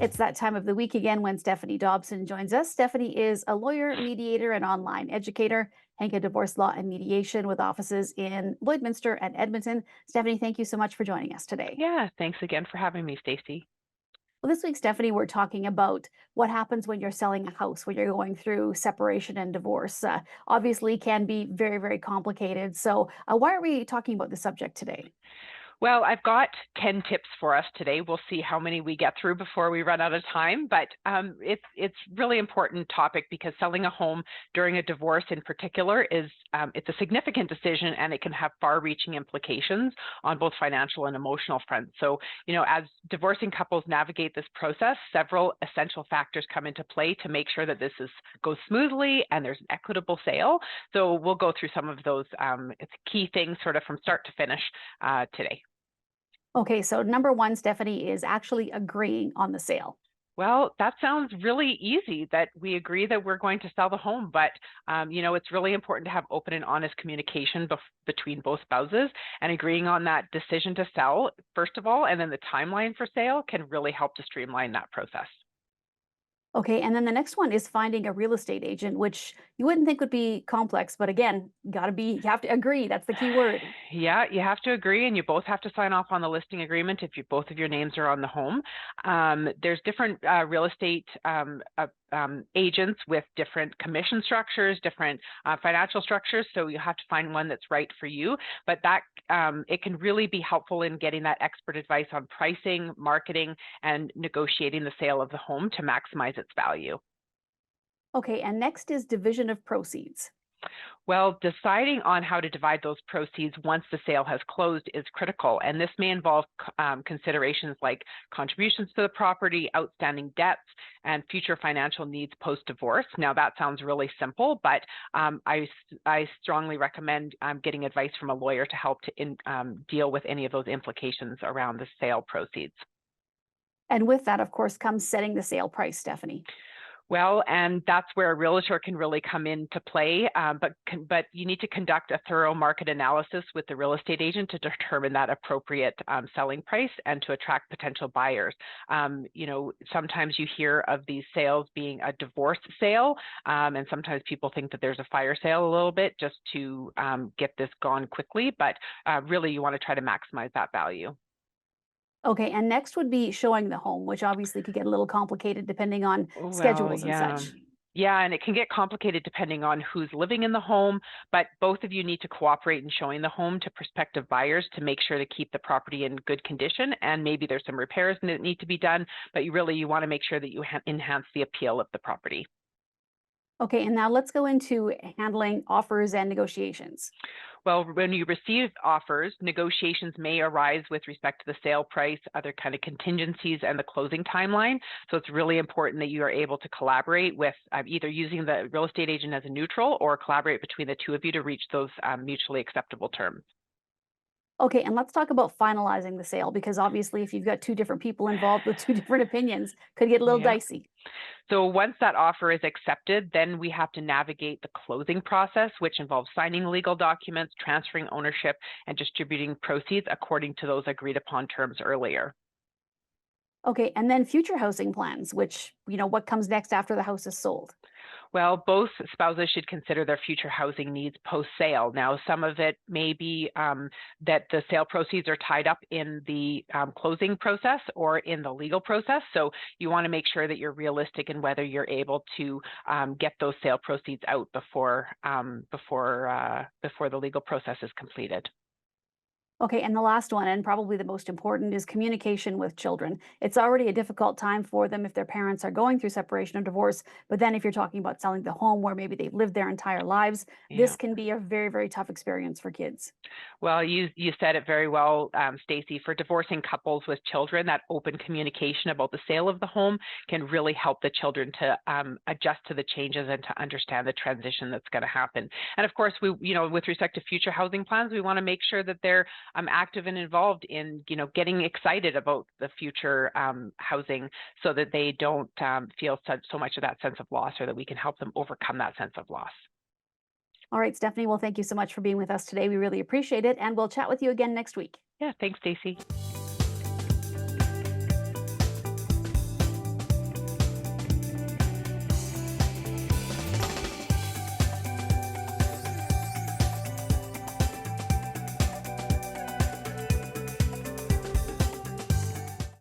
It's that time of the week again when Stephanie Dobson joins us. Stephanie is a lawyer, mediator, and online educator, Henke Divorce Law and Mediation with offices in Lloydminster and Edmonton. Stephanie, thank you so much for joining us today. Yeah, thanks again for having me, Stacey. Well, this week, Stephanie, we're talking about what happens when you're selling a house, when you're going through separation and divorce. Obviously, can be very, very complicated. So, why are we talking about the subject today? Well, I've got 10 tips for us today. We'll see how many we get through before we run out of time, but it's really important topic because selling a home during a divorce in particular is it's a significant decision and it can have far-reaching implications on both financial and emotional fronts. So, as divorcing couples navigate this process, several essential factors come into play to make sure that goes smoothly and there's an equitable sale. So we'll go through some of those it's key things sort of from start to finish today. Okay, so number one, Stephanie, is actually agreeing on the sale. Well, that sounds really easy that we agree that we're going to sell the home, but it's really important to have open and honest communication between both spouses, and agreeing on that decision to sell, first of all, and then the timeline for sale can really help to streamline that process. Okay, and then the next one is finding a real estate agent, which you wouldn't think would be complex, but again, you have to agree. That's the key word. Yeah, you have to agree, and you both have to sign off on the listing agreement if both of your names are on the home. There's different real estate agents with different commission structures, different financial structures, so you have to find one that's right for you. But that it can really be helpful in getting that expert advice on pricing, marketing, and negotiating the sale of the home to maximize its value. Okay, and next is division of proceeds. Well, deciding on how to divide those proceeds once the sale has closed is critical, and this may involve considerations like contributions to the property, outstanding debts, and future financial needs post-divorce. Now, that sounds really simple, but I strongly recommend getting advice from a lawyer to help to deal with any of those implications around the sale proceeds. And with that, of course, comes setting the sale price, Stephanie. Well, and that's where a realtor can really come into play, but you need to conduct a thorough market analysis with the real estate agent to determine that appropriate selling price and to attract potential buyers. Sometimes you hear of these sales being a divorce sale, and sometimes people think that there's a fire sale a little bit just to get this gone quickly, but really you want to try to maximize that value. Okay, and next would be showing the home, which obviously could get a little complicated depending on Well, schedules and yeah. such. Yeah, and it can get complicated depending on who's living in the home, but both of you need to cooperate in showing the home to prospective buyers to make sure to keep the property in good condition. And maybe there's some repairs that need to be done, but you want to make sure that you enhance the appeal of the property. Okay, and now let's go into handling offers and negotiations. Well, when you receive offers, negotiations may arise with respect to the sale price, other kind of contingencies, and the closing timeline. So it's really important that you are able to collaborate with either using the real estate agent as a neutral or collaborate between the two of you to reach those mutually acceptable terms. Okay, and let's talk about finalizing the sale because obviously, if you've got two different people involved with two different opinions, could get a little Yeah. dicey. So once that offer is accepted, then we have to navigate the closing process, which involves signing legal documents, transferring ownership, and distributing proceeds according to those agreed upon terms earlier. Okay, and then future housing plans, which, what comes next after the house is sold. Well, both spouses should consider their future housing needs post-sale. Now, some of it may be that the sale proceeds are tied up in the closing process or in the legal process. So you want to make sure that you're realistic in whether you're able to get those sale proceeds out before the legal process is completed. Okay, and the last one, and probably the most important, is communication with children. It's already a difficult time for them if their parents are going through separation or divorce. But then if you're talking about selling the home where maybe they've lived their entire lives, Yeah. this can be a very, very tough experience for kids. Well, you said it very well, Stacey. For divorcing couples with children, that open communication about the sale of the home can really help the children to adjust to the changes and to understand the transition that's going to happen. And of course, with respect to future housing plans, we want to make sure that they're active and involved in, getting excited about the future housing, so that they don't feel so much of that sense of loss, or that we can help them overcome that sense of loss. All right, Stephanie, well, thank you so much for being with us today. We really appreciate it, and we'll chat with you again next week. Yeah, thanks, Stacey.